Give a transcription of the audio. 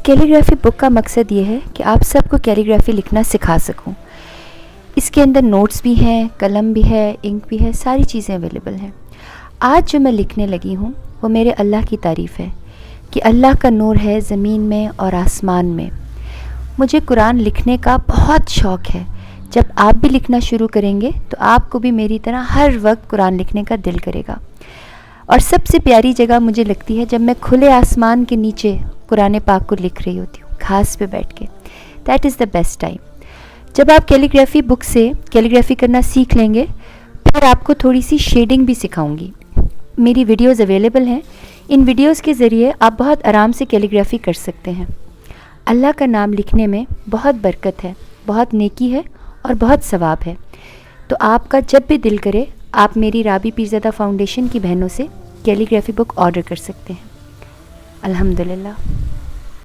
Calligraphy بک کا مقصد یہ ہے کہ آپ سب کو کیلیگرافی لکھنا سکھا سکوں. اس کے اندر نوٹس بھی ہیں، قلم بھی ہے، انک بھی ہے، ساری چیزیں اویلیبل ہیں. آج جو میں لکھنے لگی ہوں وہ میرے اللہ کی تعریف ہے کہ اللہ کا نور ہے زمین میں اور آسمان میں. مجھے قرآن لکھنے کا بہت شوق ہے. جب آپ بھی لکھنا شروع کریں گے تو آپ کو بھی میری طرح ہر وقت قرآن لکھنے کا دل کرے گا. اور سب سے پیاری جگہ مجھے لگتی ہے جب میں کھلے آسمان کے نیچے قرآن پاک کو لکھ رہی ہوتی ہوں، گھاس پہ بیٹھ کے. That is the best time. جب آپ کیلیگرافی بک سے کیلیگرافی کرنا سیکھ لیں گے پھر آپ کو تھوڑی سی شیڈنگ بھی سکھاؤں گی. میری ویڈیوز اویلیبل ہیں. ان ویڈیوز کے ذریعے آپ بہت آرام سے کیلیگرافی کر سکتے ہیں. اللہ کا نام لکھنے میں بہت برکت ہے، بہت نیکی ہے اور بہت ثواب ہے. تو آپ کا جب بھی دل کرے آپ میری رابی پیرزادہ فاؤنڈیشن کی بہنوں سے کیلیگرافی بک آرڈر کر سکتے ہیں. الحمدللہ.